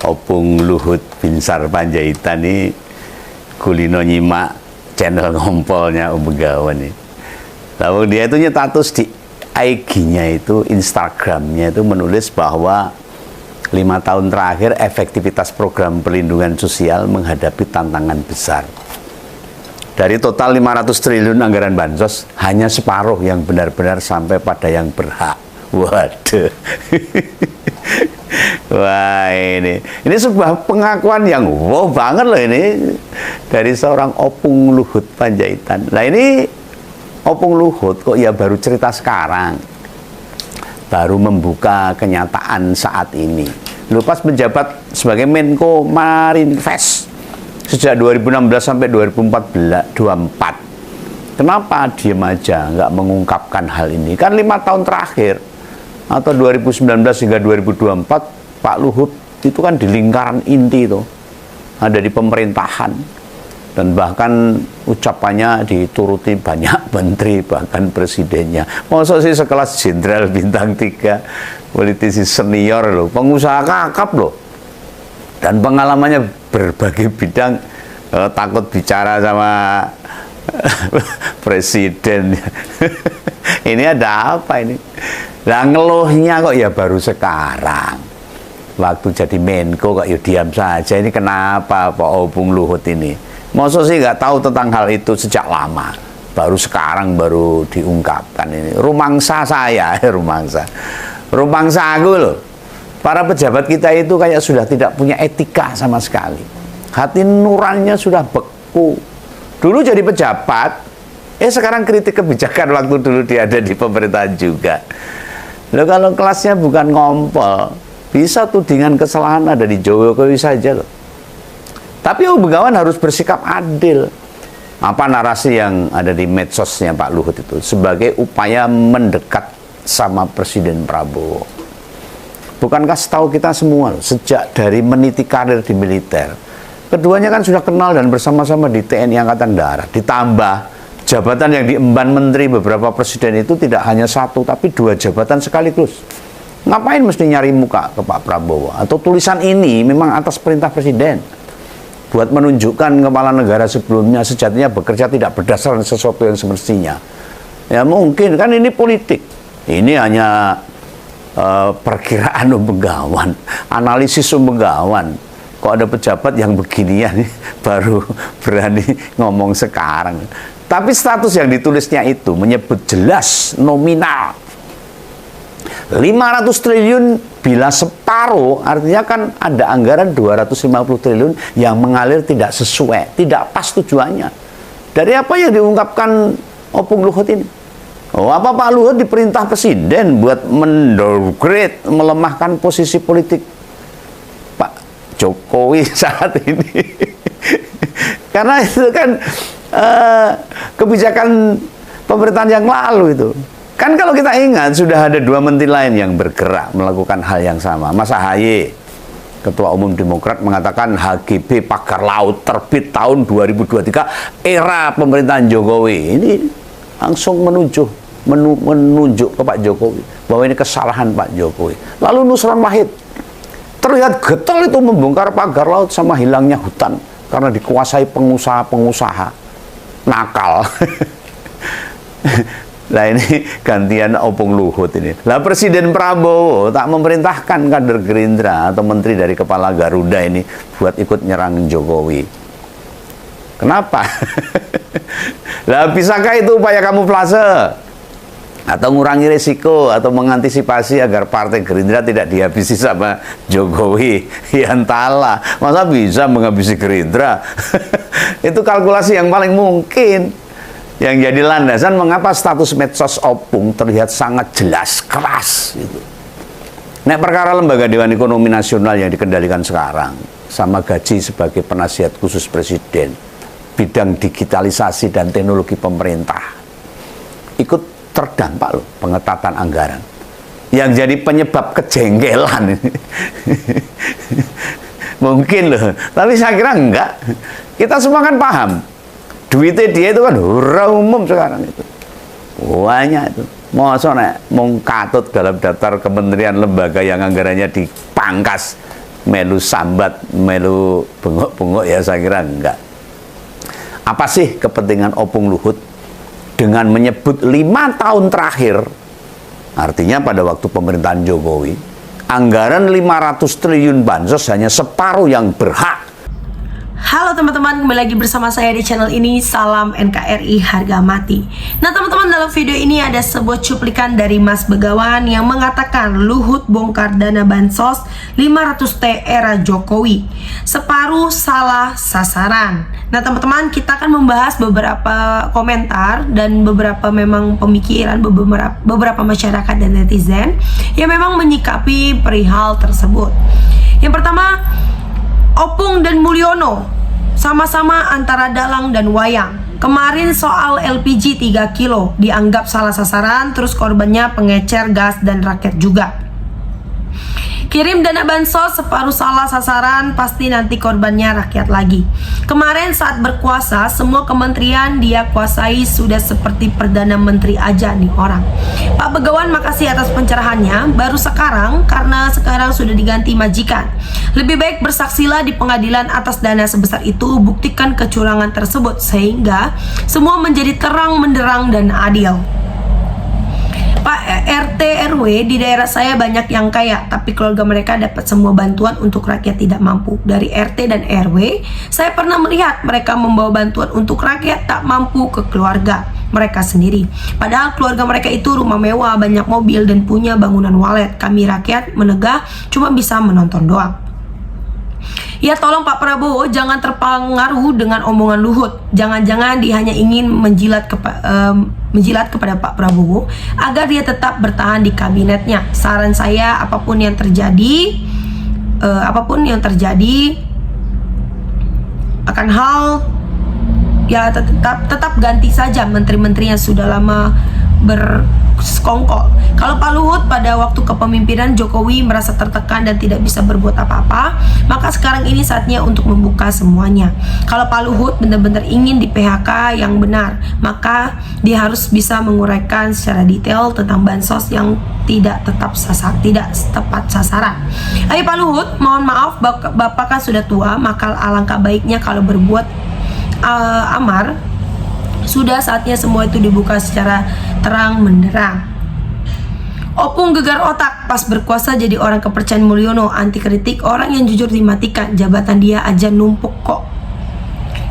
Opung Luhut Binsar Panjaitan ini kulino nyimak channel ngompolnya Om Begawan ini. Lalu dia itu nyetatus di IG-nya itu, Instagram-nya itu menulis bahwa 5 tahun terakhir efektivitas program perlindungan sosial menghadapi tantangan besar. Dari total 500 triliun anggaran bansos, hanya separuh yang benar-benar sampai pada yang berhak. Waduh. Wah, ini sebuah pengakuan yang wow banget loh ini dari seorang Opung Luhut Panjaitan. Nah ini Opung Luhut kok ya baru cerita sekarang, baru membuka kenyataan saat ini. Lu pas menjabat sebagai Menko Marinvest sejak 2016 sampai 2024. Kenapa diem aja nggak mengungkapkan hal ini? Kan 5 tahun terakhir atau 2019 hingga 2024 Pak Luhut itu kan di lingkaran inti itu, ada di pemerintahan, dan bahkan ucapannya dituruti banyak menteri, bahkan presidennya. Masa sih sekelas jenderal bintang 3, politisi senior loh, pengusaha kakap loh, dan pengalamannya berbagai bidang, takut bicara sama presiden. Ini ada apa ini? Nah ngeluhnya kok ya baru sekarang. Waktu jadi Menko kok ya diam saja. Ini kenapa Pak Opung Luhut ini? Masa sih nggak tahu tentang hal itu sejak lama? Baru sekarang baru diungkapkan ini. Rumangsa saya, rumangsa aku loh. Para pejabat kita itu kayak sudah tidak punya etika sama sekali. Hati nuraninya sudah beku. Dulu jadi pejabat, sekarang kritik kebijakan waktu dulu dia ada di pemerintahan juga. Loh kalau kelasnya bukan ngompol, bisa tudingan kesalahan ada di Jokowi saja loh. Tapi Om Begawan harus bersikap adil. Apa narasi yang ada di medsosnya Pak Luhut itu sebagai upaya mendekat sama Presiden Prabowo. Bukankah setahu kita semua loh, sejak dari meniti karir di militer, keduanya kan sudah kenal dan bersama-sama di TNI Angkatan Darat. Ditambah jabatan yang diemban menteri beberapa presiden itu tidak hanya 1 tapi 2 jabatan sekaligus. Ngapain mesti nyari muka ke Pak Prabowo? Atau tulisan ini memang atas perintah presiden buat menunjukkan kepala negara sebelumnya sejatinya bekerja tidak berdasarkan sesuatu yang semestinya. Ya mungkin kan ini politik. Ini hanya perkiraan Om Begawan, analisis Om Begawan. Kok ada pejabat yang beginian baru berani ngomong sekarang. Tapi status yang ditulisnya itu menyebut jelas nominal 500 triliun bila separuh, artinya kan ada anggaran 250 triliun yang mengalir tidak sesuai, tidak pas tujuannya. Dari apa yang diungkapkan Opung Luhut ini? Oh, apa Pak Luhut diperintah presiden buat mendowngrade, melemahkan posisi politik Pak Jokowi saat ini? Karena itu kan kebijakan pemerintahan yang lalu itu. Kan kalau kita ingat sudah ada 2 menteri lain yang bergerak melakukan hal yang sama. Mas AHY, Ketua Umum Demokrat, mengatakan HGB pagar laut terbit tahun 2023 era pemerintahan Jokowi. Ini langsung menunjuk ke Pak Jokowi bahwa ini kesalahan Pak Jokowi. Lalu Nusron Wahid terlihat getol itu membongkar pagar laut sama hilangnya hutan karena dikuasai pengusaha-pengusaha nakal. Nah ini gantian Opung Luhut ini. Lah Presiden Prabowo tak memerintahkan kader Gerindra atau menteri dari kepala Garuda ini buat ikut nyerang Jokowi. Kenapa? Lah bisakah itu upaya kamuflase? Atau mengurangi risiko atau mengantisipasi agar partai Gerindra tidak dihabisi sama Jokowi? Ya entahlah, masa bisa menghabisi Gerindra? Itu kalkulasi yang paling mungkin. Yang jadi landasan mengapa status medsos Opung terlihat sangat jelas, keras gitu. Nek perkara lembaga Dewan Ekonomi Nasional yang dikendalikan sekarang sama gaji sebagai penasihat khusus presiden bidang digitalisasi dan teknologi pemerintah ikut terdampak loh pengetatan anggaran yang jadi penyebab kejengkelan ini. Mungkin loh, tapi saya kira enggak. Kita semua kan paham duitnya dia itu kan hura umum sekarang itu. Banyak itu. Masa nek mau katut dalam daftar kementerian lembaga yang anggarannya dipangkas melu sambat, melu bengok-bengok ya, saya kira enggak. Apa sih kepentingan Opung Luhut dengan menyebut 5 tahun terakhir, artinya pada waktu pemerintahan Jokowi, anggaran 500 triliun bansos hanya separuh yang berhak. Halo teman-teman, kembali lagi bersama saya di channel ini. Salam NKRI harga mati. Nah teman-teman, dalam video ini ada sebuah cuplikan dari Mas Begawan yang mengatakan Luhut bongkar dana bansos 500T era Jokowi, separuh salah sasaran. Nah teman-teman, kita akan membahas beberapa komentar dan beberapa memang pemikiran beberapa masyarakat dan netizen yang memang menyikapi perihal tersebut. Yang pertama, Opung dan Mulyono sama-sama antara dalang dan wayang. Kemarin soal LPG 3 kilo dianggap salah sasaran, terus korbannya pengecer gas dan rakyat juga. Kirim dana bansos separuh salah sasaran, pasti nanti korbannya rakyat lagi. Kemarin saat berkuasa, semua kementerian dia kuasai sudah seperti Perdana Menteri aja nih orang. Pak Begawan, makasih atas pencerahannya. Baru sekarang, karena sekarang sudah diganti majikan. Lebih baik bersaksilah di pengadilan atas dana sebesar itu, buktikan kecurangan tersebut sehingga semua menjadi terang menderang dan adil. Pak, RT RW di daerah saya banyak yang kaya, tapi keluarga mereka dapat semua bantuan untuk rakyat tidak mampu. Dari RT dan RW, saya pernah melihat mereka membawa bantuan untuk rakyat tak mampu ke keluarga mereka sendiri. Padahal keluarga mereka itu rumah mewah, banyak mobil, dan punya bangunan walet. Kami rakyat menegah cuma bisa menonton doang. Ya tolong Pak Prabowo jangan terpengaruh dengan omongan Luhut. Jangan-jangan dia hanya ingin menjilat kepada Pak Prabowo agar dia tetap bertahan di kabinetnya. Saran saya, apapun yang terjadi akan hal ya tetap ganti saja menteri-menteri yang sudah lama bersekongkol. Kalau Pak Luhut pada waktu kepemimpinan Jokowi merasa tertekan dan tidak bisa berbuat apa-apa, maka sekarang ini saatnya untuk membuka semuanya. Kalau Pak Luhut benar-benar ingin di PHK yang benar, maka dia harus bisa menguraikan secara detail tentang bansos yang tidak tepat sasaran. Ayo Pak Luhut, mohon maaf, Bapak kan sudah tua, maka alangkah baiknya kalau berbuat amar. Sudah saatnya semua itu dibuka secara terang menderang. Opung gegar otak pas berkuasa jadi orang kepercayaan Mulyono, anti kritik, orang yang jujur dimatikan, jabatan dia aja numpuk kok.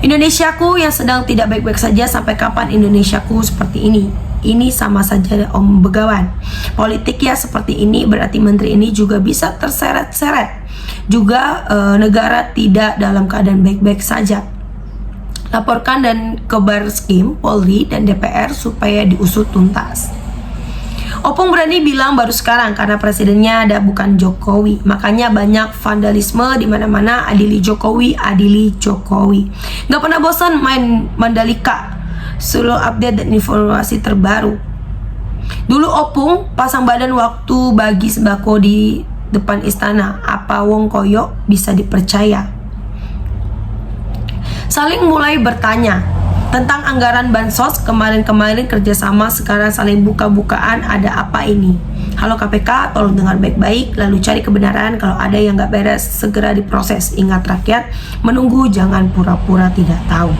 Indonesiaku yang sedang tidak baik-baik saja, sampai kapan Indonesiaku seperti ini? Ini sama saja Om Begawan. Politik ya seperti ini, berarti menteri ini juga bisa terseret-seret. Juga negara tidak dalam keadaan baik-baik saja. Laporkan dan ke Barskim, Polri, dan DPR supaya diusut tuntas. Opung berani bilang baru sekarang karena presidennya ada bukan Jokowi. Makanya banyak vandalisme di mana-mana, adili Jokowi, adili Jokowi. Gak pernah bosan main Mandalika. Selalu update dan informasi terbaru. Dulu Opung pasang badan waktu bagi sembako di depan istana. Apa wong koyok bisa dipercaya? Saling mulai bertanya tentang anggaran bansos kemarin-kemarin kerjasama, sekarang saling buka-bukaan, ada apa ini? Halo KPK, tolong dengar baik-baik, lalu cari kebenaran. Kalau ada yang gak beres, segera diproses. Ingat rakyat, menunggu jangan pura-pura tidak tahu.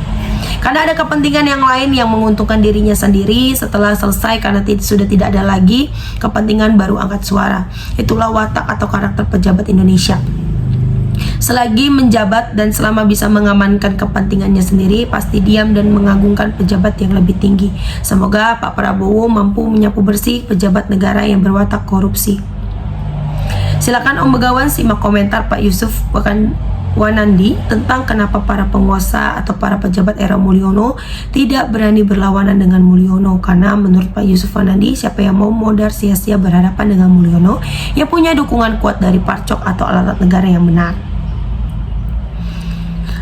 Karena ada kepentingan yang lain yang menguntungkan dirinya sendiri. Setelah selesai, karena sudah tidak ada lagi kepentingan, baru angkat suara. Itulah watak atau karakter pejabat Indonesia. Selagi menjabat dan selama bisa mengamankan kepentingannya sendiri, pasti diam dan mengagungkan pejabat yang lebih tinggi. Semoga Pak Prabowo mampu menyapu bersih pejabat negara yang berwatak korupsi. Silakan Om Begawan simak komentar Pak Yusuf Wanandi tentang kenapa para penguasa atau para pejabat era Mulyono tidak berani berlawanan dengan Mulyono. Karena menurut Pak Yusuf Wanandi, siapa yang mau modar sia-sia berhadapan dengan Mulyono yang punya dukungan kuat dari Parcok atau alat negara yang benar.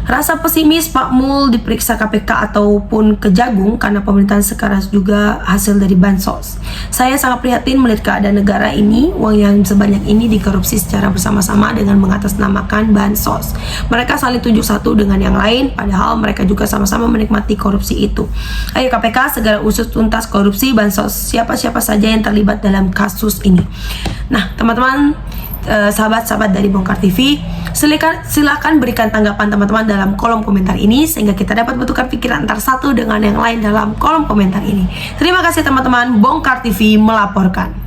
Rasa pesimis Pak Mul diperiksa KPK ataupun Kejagung karena pemerintahan sekarang juga hasil dari bansos. Saya sangat prihatin melihat keadaan negara ini, uang yang sebanyak ini dikorupsi secara bersama-sama dengan mengatasnamakan bansos. Mereka saling tunjuk satu dengan yang lain, padahal mereka juga sama-sama menikmati korupsi itu. Ayo KPK segera usut tuntas korupsi bansos, siapa-siapa saja yang terlibat dalam kasus ini. Nah teman-teman, sahabat-sahabat dari Bongkar TV. Silakan berikan tanggapan teman-teman dalam kolom komentar ini sehingga kita dapat bertukar pikiran antara satu dengan yang lain dalam kolom komentar ini. Terima kasih teman-teman. Bongkar TV melaporkan.